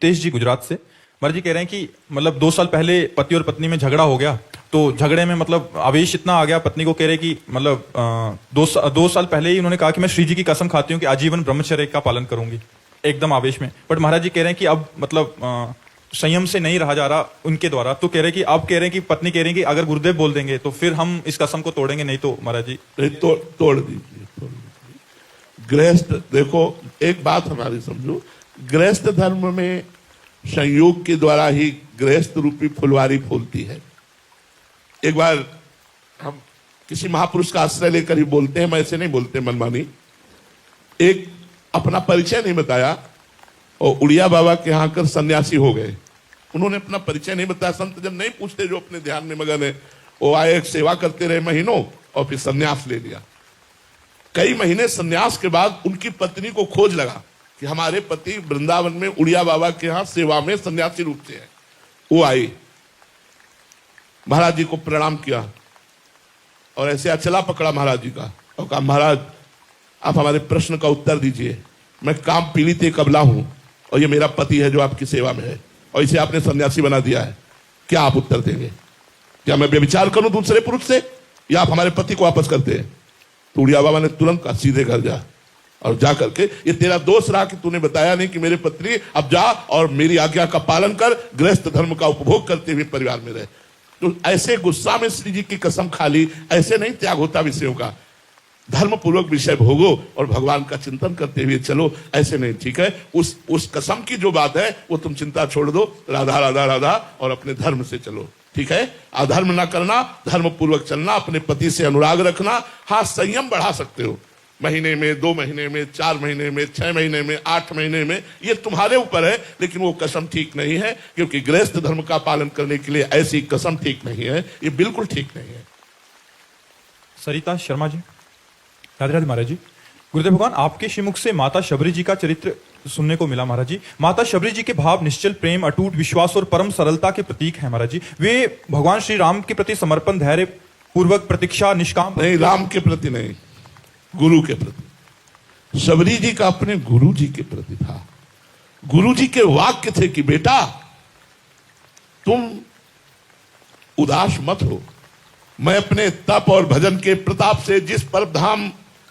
मुक्तेश जी गुजरात से। महाराज जी कह रहे हैं कि मतलब 2 साल पहले पति और पत्नी में झगड़ा हो गया, तो झगड़े में मतलब आवेश इतना आ गया, पत्नी को कह रहे कि मतलब 2 साल पहले ही उन्होंने कहा कि मैं श्री जी की कसम खाती हूँ कि आजीवन ब्रह्मचर्य का पालन करूंगी, एकदम आवेश में। बट महाराज जी कह रहे हैं कि अब मतलब संयम से नहीं रहा जा रहा उनके द्वारा, तो कह रहे हैं कि अब कह रहे हैं कि पत्नी कह रही है कि अगर गुरुदेव बोल देंगे तो फिर हम इस कसम को तोड़ेंगे, नहीं तो महाराज जी तोड़ दीजिए। गृहस्थ देखो, एक बात हमारी समझो, गृहस्थ धर्म में संयोग के द्वारा ही गृहस्थ रूपी फुलवारी फूलती है। एक बार हम किसी महापुरुष का आश्रय लेकर ही बोलते हैं, मैं ऐसे नहीं बोलते मनमानी। एक अपना परिचय नहीं बताया और उड़िया बाबा के यहां आकर सन्यासी हो गए। उन्होंने अपना परिचय नहीं बताया। संत जब नहीं पूछते, जो अपने ध्यान में मगन है, वो आए, सेवा करते रहे महीनों और फिर सन्यास ले लिया। कई महीने सन्यास के बाद उनकी पत्नी को खोज लगा कि हमारे पति वृंदावन में उड़िया बाबा के यहां सेवा में सन्यासी रूप से है। वो आई, महाराज जी को प्रणाम किया और ऐसे अचला पकड़ा महाराज जी का और कहा, महाराज आप हमारे प्रश्न का उत्तर दीजिए। मैं काम पीड़ित एक अबला हूं और ये मेरा पति है जो आपकी सेवा में है और इसे आपने सन्यासी बना दिया है, क्या आप उत्तर देंगे? क्या मैं व्यभिचार करूं दूसरे पुरुष से, या आप हमारे पति को वापस करते हैं? तो उड़िया बाबा ने तुरंत कहा, सीधे घर जा और जा करके, ये तेरा दोष रहा कि तूने बताया नहीं कि मेरे पत्नी, अब जा और मेरी आज्ञा का पालन कर, गृहस्थ धर्म का उपभोग करते हुए परिवार में रहे। तो ऐसे गुस्सा में श्री जी की कसम खा ली, ऐसे नहीं त्याग होता विषयों का। धर्म पूर्वक विषय भोगो और भगवान का चिंतन करते हुए चलो, ऐसे नहीं, ठीक है? उस कसम की जो बात है वो तुम चिंता छोड़ दो, राधा राधा राधा, और अपने धर्म से चलो, ठीक है? अधर्म ना करना, धर्म पूर्वक चलना, अपने पति से अनुराग रखना। हाँ, संयम बढ़ा सकते हो, महीने में, 2 महीने में, 4 महीने में, 6 महीने में, 8 महीने में, ये तुम्हारे ऊपर है। लेकिन वो कसम ठीक नहीं है, क्योंकि गृहस्थ धर्म का पालन करने के लिए ऐसी कसम ठीक नहीं है, ये बिल्कुल ठीक नहीं है। सरिता शर्मा जी। राधे राधे महाराज जी। गुरुदेव भगवान, आपके श्रीमुख से माता शबरी जी का चरित्र सुनने को मिला महाराज जी। माता शबरी जी के भाव निश्चल प्रेम, अटूट विश्वास और परम सरलता के प्रतीक हैं महाराज जी। वे भगवान श्री राम के प्रति समर्पण, धैर्य पूर्वक प्रतीक्षा, निष्काम नहीं, राम के प्रति नहीं, गुरु के प्रति। शबरी जी का अपने गुरु जी के प्रति था। गुरु जी के वाक्य थे कि बेटा तुम उदास मत हो, मैं अपने तप और भजन के प्रताप से जिस परधाम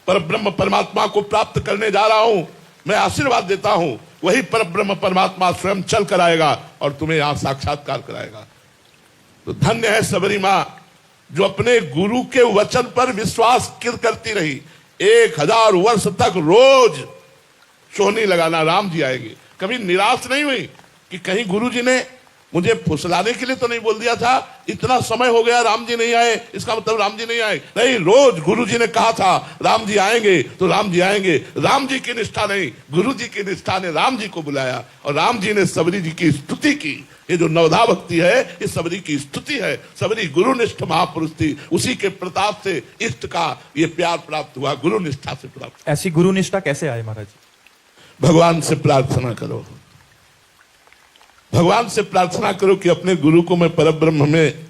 पर ब्रह्म परमात्मा को प्राप्त करने जा रहा हूं, मैं आशीर्वाद देता हूं, वही पर ब्रह्म परमात्मा स्वयं चल कर आएगा और तुम्हें यहां साक्षात्कार कराएगा। तो धन्य है शबरी मां जो अपने गुरु के वचन पर विश्वास करती रही। 1000 वर्ष तक रोज सोहनी लगाना, राम जी आएंगे। कभी निराश नहीं हुई कि कहीं गुरु जी ने मुझे फुसलाने के लिए तो नहीं बोल दिया था, इतना समय हो गया राम जी नहीं आए, इसका मतलब राम जी नहीं आए। नहीं, रोज गुरु जी ने कहा था राम जी आएंगे तो राम जी आएंगे। राम जी की निष्ठा नहीं, गुरु जी की निष्ठा ने राम जी को बुलाया और राम जी ने शबरी जी की स्तुति की। ये जो नवधा भक्ति है, ये शबरी की स्तुति है। शबरी गुरुनिष्ठ महापुरुष थी, उसी के प्रताप से इष्ट का ये प्यार प्राप्त हुआ, गुरु निष्ठा से प्राप्त। ऐसी गुरु निष्ठा कैसे आए महाराज जी? भगवान से प्रार्थना करो, भगवान से प्रार्थना करो कि अपने गुरु को मैं परब्रह्म में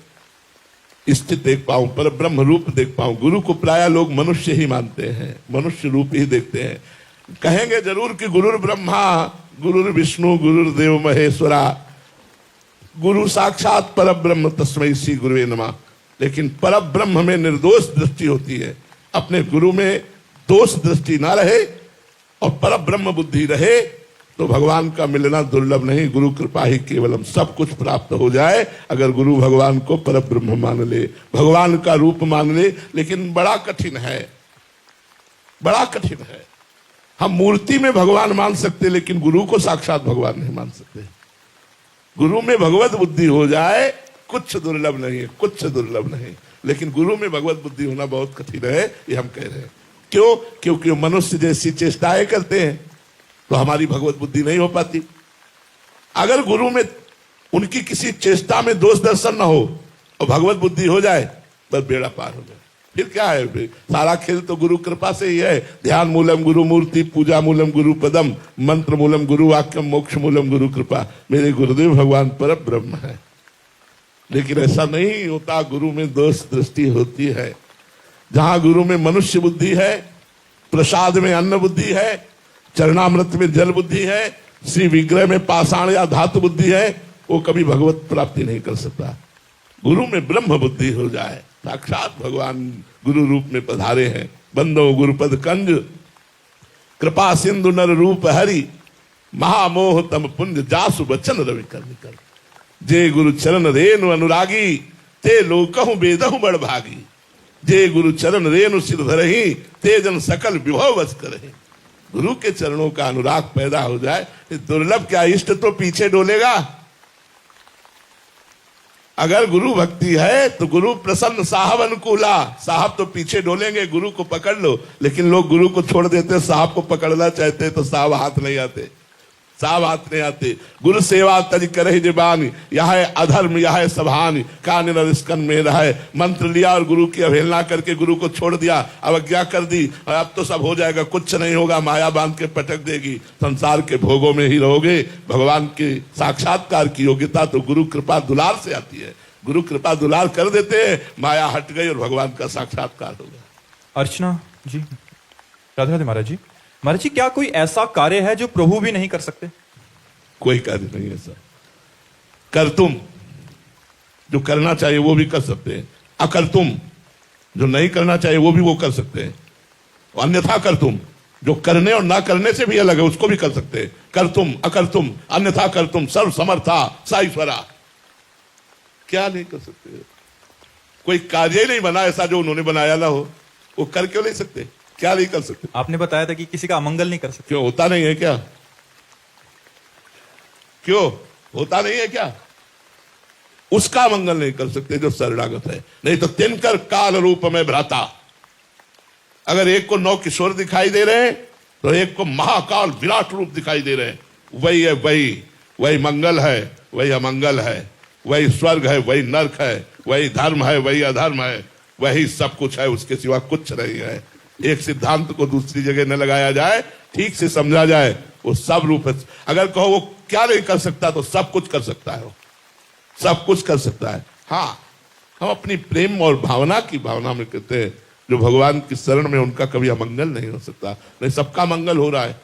स्थित देख पाऊं, परब्रह्म रूप देख पाऊं। गुरु को प्राय लोग मनुष्य ही मानते हैं, मनुष्य रूप ही देखते हैं। कहेंगे जरूर कि गुरुर ब्रह्मा गुरुर विष्णु गुरुर्देव महेश्वरा, गुरु साक्षात परब्रह्म तस्मै श्री गुरुवे नमः। लेकिन परब्रह्म में निर्दोष दृष्टि होती है। अपने गुरु में दोष दृष्टि ना रहे और परब्रह्म बुद्धि रहे तो भगवान का मिलना दुर्लभ नहीं, गुरु कृपा ही केवलम। सब कुछ प्राप्त हो जाए अगर गुरु भगवान को परब्रह्म मान ले, भगवान का रूप मान ले। लेकिन बड़ा कठिन है, बड़ा कठिन है। हम मूर्ति में भगवान मान सकते लेकिन गुरु को साक्षात भगवान नहीं मान सकते। गुरु में भगवत बुद्धि हो जाए कुछ दुर्लभ नहीं है, कुछ दुर्लभ नहीं। लेकिन गुरु में भगवत बुद्धि होना बहुत कठिन है, ये हम कह रहे हैं। क्यों? क्योंकि मनुष्य जैसी चेष्टाएं करते हैं तो हमारी भगवत बुद्धि नहीं हो पाती। अगर गुरु में उनकी किसी चेष्टा में दोष दर्शन ना हो और भगवत बुद्धि हो जाए, बस बेड़ा पार हो जाए। फिर क्या है? फिर सारा खेल तो गुरु कृपा से ही है। ध्यान मूलम गुरु मूर्ति, पूजा मूलम गुरु पदम, मंत्र मूलम गुरु वाक्यम, मोक्ष मूलम गुरु कृपा। मेरे गुरुदेव भगवान पर ब्रह्म है। लेकिन ऐसा नहीं होता, गुरु में दोष दृष्टि होती है। जहां गुरु में मनुष्य बुद्धि है, प्रसाद में अन्न बुद्धि है, चरणामृत में जल बुद्धि है, श्री विग्रह में पाषाण या धातु बुद्धि है, वो कभी भगवत प्राप्ति नहीं कर सकता। गुरु में ब्रह्म बुद्धि हो जाए, साक्षात भगवान गुरु रूप में पधारे हैं। बंदो गुरुपद कंज कृपा सिंधु नर रूप हरि, महामोह तम पुंज जासु बचन रवि कर निकल। जे गुरु चरण रेणु अनुरागी, ते लोकहु बेदहु बड़ भागी। जे गुरु चरण रेणु सिर धरहि, ते जन सकल विभव वश करहि। गुरु के चरणों का अनुराग पैदा हो जाए, दुर्लभ क्या, इष्ट तो पीछे डोलेगा। अगर गुरु भक्ति है तो गुरु प्रसन्न साहब अनुकूला, साहब तो पीछे डोलेंगे, गुरु को पकड़ लो। लेकिन लोग गुरु को छोड़ देते, साहब को पकड़ना चाहते तो साहब हाथ नहीं आते, साहब हाथ नहीं आते। गुरु सेवा तज करे जबानी, यह है अधर्म यह है सभानी, कान नरिस्कन में रहे। मंत्र लिया और गुरु की अवहेलना करके गुरु को छोड़ दिया, अवज्ञा कर दी, अब तो सब हो जाएगा, कुछ नहीं होगा, माया बांध के पटक देगी, संसार के भोगों में ही रहोगे। भगवान के साक्षात्कार की योग्यता तो गुरु कृपा दुलार से आती है। गुरु कृपा दुलार कर देते हैं, माया हट गई और भगवान का साक्षात्कार हो गया। अर्चना जी, राधे राधे महाराज जी। महाराज जी, क्या कोई ऐसा कार्य है जो प्रभु भी नहीं कर सकते? कोई कार्य नहीं है सर। कर तुम जो करना चाहिए वो भी कर सकते हैं, अकर तुम जो नहीं करना चाहिए वो भी वो कर सकते हैं, अन्यथा कर तुम जो करने और ना करने से भी अलग है उसको भी कर सकते हैं। कर तुम अकर तुम अन्यथा कर तुम, सर्व समर्था साईश्वरा। क्या नहीं कर सकते? कोई कार्य ही नहीं बना ऐसा जो उन्होंने बनाया ना हो, वो कर क्यों नहीं सकते? क्या नहीं कर सकते? आपने बताया था कि किसी का अमंगल नहीं कर सकते। क्यों होता नहीं है क्या? क्यों होता नहीं है क्या? उसका मंगल नहीं कर सकते जो शरणागत है। नहीं तो तिनकर काल रूप में भ्राता, अगर एक को 9 किशोर दिखाई दे रहे हैं तो एक को महाकाल विराट रूप दिखाई दे रहे हैं। वही है, वही मंगल है, वही अमंगल है, वही स्वर्ग है, वही नरक है, वही धर्म है, वही अधर्म है, वही सब कुछ है, उसके सिवा कुछ नहीं है। एक सिद्धांत को दूसरी जगह न लगाया जाए, ठीक से समझा जाए, वो सब रूप है। अगर कहो वो क्या नहीं कर सकता तो सब कुछ कर सकता है, वो सब कुछ कर सकता है। हाँ, हम अपनी प्रेम और भावना की भावना में कहते हैं, जो भगवान की शरण में उनका कभी अमंगल नहीं हो सकता। नहीं, सबका मंगल हो रहा है।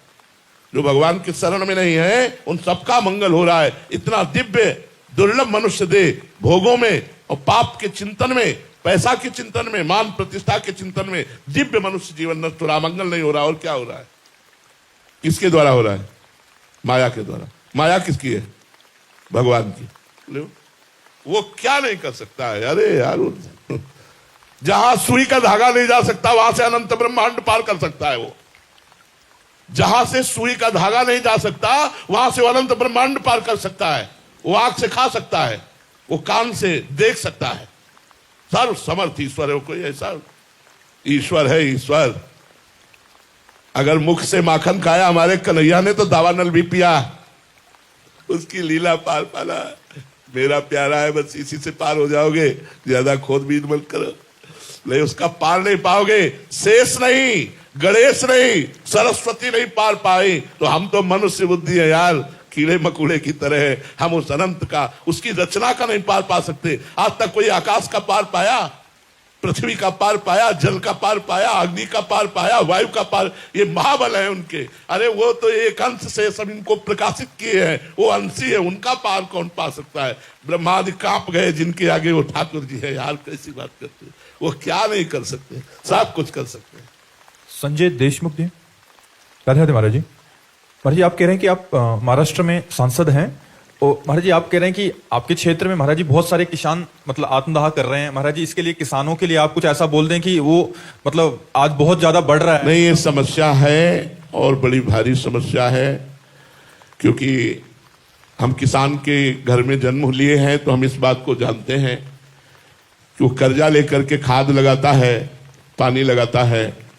जो भगवान की शरण में नहीं है उन सबका मंगल हो रहा है। इतना दिव्य दुर्लभ मनुष्य दे भोगों में और पाप के चिंतन में, पैसा के चिंतन में, मान प्रतिष्ठा के चिंतन में दिव्य मनुष्य जीवन नष्ट हो रहा, मंगल नहीं हो रहा। और क्या हो रहा है? किसके द्वारा हो रहा है? माया के द्वारा। माया किसकी है? भगवान की। वो क्या नहीं कर सकता है? अरे यार, जहां सुई का धागा नहीं जा सकता वहां से अनंत ब्रह्मांड पार कर सकता है। वो जहां से सुई का धागा नहीं जा सकता वहां से अनंत ब्रह्मांड पार कर सकता है। वो आंख से खा सकता है, वो कान से देख सकता है। सर्व समर्थ ईश्वर है। कोई ऐसा ईश्वर है? ईश्वर अगर मुख से माखन खाया हमारे कन्हैया ने तो दावानल भी पिया, उसकी लीला पार पाला। मेरा प्यारा है, बस इसी से पार हो जाओगे, ज्यादा खोदबीन मत करो। नहीं, उसका पार नहीं पाओगे। शेष नहीं, गणेश नहीं, सरस्वती नहीं पार पाई तो हम तो मनुष्य बुद्धि है यार, कीड़े मकुड़े की तरह है। हम उस अनंत का, उसकी रचना का नहीं पार पा सकते। आज तक कोई आकाश का पार पाया, पृथ्वी का पार पाया, जल का पार पाया, अग्नि का पार पाया, वायु का पार? ये महाबल है उनके। अरे वो तो एक अंश से सब इनको प्रकाशित किए हैं, वो अंशी है, उनका पार कौन पा सकता है? ब्रह्मादि कांप गए जिनके आगे वो ठाकुर जी है। यार कैसी बात करते हैं? वो क्या नहीं कर सकते? सब कुछ कर सकते हैं। संजय देशमुख जी, राधे राधे महाराज जी। महाराज जी, आप कह रहे हैं कि आप महाराष्ट्र में सांसद हैं, और महाराज जी आप कह रहे हैं कि आपके क्षेत्र में महाराज जी बहुत सारे किसान मतलब आत्मदाह कर रहे हैं। महाराज जी, इसके लिए किसानों के लिए आप कुछ ऐसा बोल दें कि वो मतलब आज बहुत ज्यादा बढ़ रहा है। नहीं, ये समस्या है और बड़ी भारी समस्या है, क्योंकि हम किसान के घर में जन्म लिए हैं तो हम इस बात को जानते हैं कि वो कर्जा लेकर के खाद लगाता है, पानी लगाता है,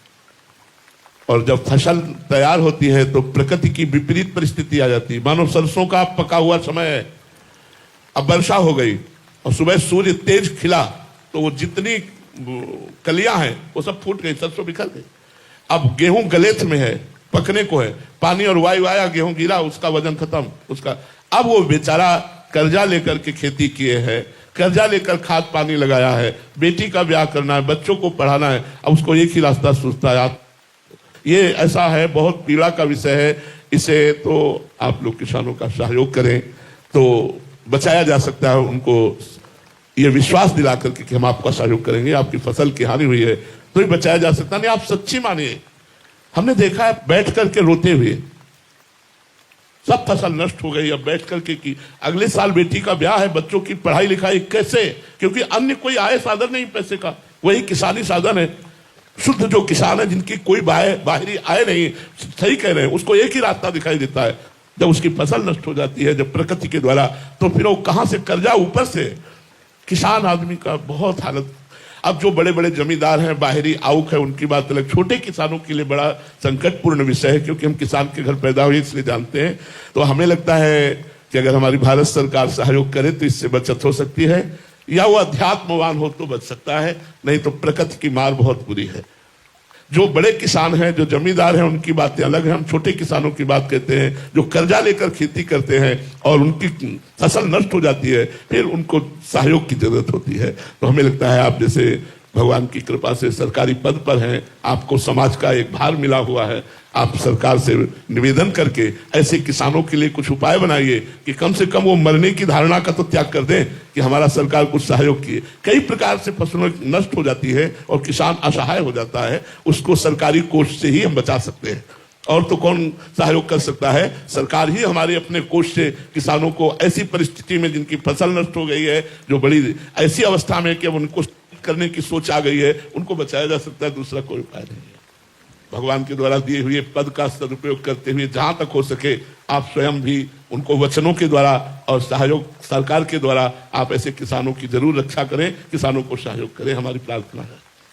और जब फसल तैयार होती है तो प्रकृति की विपरीत परिस्थिति आ जाती है। मानो सरसों का पका हुआ समय है, अब वर्षा हो गई और सुबह सूर्य तेज खिला तो वो जितनी कलियां हैं वो सब फूट गई, सरसों बिखर गई। अब गेहूं गलेथ में है, पकने को है, पानी और वायु आया, गेहूं गिरा, उसका वजन खत्म, उसका। अब वो बेचारा कर्जा लेकर के खेती किए है, कर्जा लेकर खाद पानी लगाया है, बेटी का ब्याह करना है, बच्चों को पढ़ाना है, अब उसको एक ही रास्ता सोचता है। ये ऐसा है, बहुत पीड़ा का विषय है। इसे तो आप लोग किसानों का सहयोग करें तो बचाया जा सकता है। उनको ये विश्वास दिला करके कि हम आपका सहयोग करेंगे, आपकी फसल की हानि हुई है तो ही बचाया जा सकता नहीं। आप सच्ची मानिए, हमने देखा है बैठ करके रोते हुए, सब फसल नष्ट हो गई, अब बैठ करके कि अगले साल बेटी का ब्याह है, बच्चों की पढ़ाई लिखाई कैसे, क्योंकि अन्य कोई आय साधन नहीं पैसे का, वही किसानी साधन है। शुद्ध जो किसान है जिनकी कोई बाहरी आय नहीं, सही कह रहे हैं, उसको एक ही रास्ता दिखाई देता है, जब उसकी फसल नष्ट हो जाती है जब प्रकृति के द्वारा, तो फिर वो कहां से कर्जा, ऊपर से किसान आदमी का बहुत हालत। अब जो बड़े बड़े जमींदार हैं, बाहरी आउक है, उनकी बात अलग, छोटे किसानों के लिए बड़ा संकटपूर्ण विषय है, क्योंकि हम किसान के घर पैदा हुए इसलिए जानते हैं। तो हमें लगता है कि अगर हमारी भारत सरकार सहयोग करे तो इससे बचत हो सकती है, या वो अध्यात्मवान हो तो बच सकता है, नहीं तो प्रकृति की मार बहुत बुरी है। जो बड़े किसान हैं, जो जमींदार हैं, उनकी बातें अलग हैं, हम छोटे किसानों की बात कहते हैं जो कर्जा लेकर खेती करते हैं और उनकी फसल नष्ट हो जाती है, फिर उनको सहयोग की जरूरत होती है। तो हमें लगता है आप जैसे भगवान की कृपा से सरकारी पद पर हैं, आपको समाज का एक भार मिला हुआ है, आप सरकार से निवेदन करके ऐसे किसानों के लिए कुछ उपाय बनाइए कि कम से कम वो मरने की धारणा का तो त्याग कर दें कि हमारा सरकार कुछ सहयोग किए। कई प्रकार से फसलों नष्ट हो जाती है और किसान असहाय हो जाता है, उसको सरकारी कोष से ही हम बचा सकते हैं, और तो कौन सहयोग कर सकता है? सरकार ही हमारे अपने कोष से किसानों को ऐसी परिस्थिति में जिनकी फसल नष्ट हो गई है, जो बड़ी ऐसी अवस्था में कि अब उनको करने की सोच आ गई है, उनको बचाया जा सकता है, दूसरा कोई उपाय नहीं है। भगवान के द्वारा दिए हुए पद का सदुपयोग करते हुए जहां तक हो सके आप स्वयं भी उनको वचनों के द्वारा और सहयोग सरकार के द्वारा आप ऐसे किसानों की जरूर रक्षा करें, किसानों को सहयोग करें, हमारी प्रार्थना है।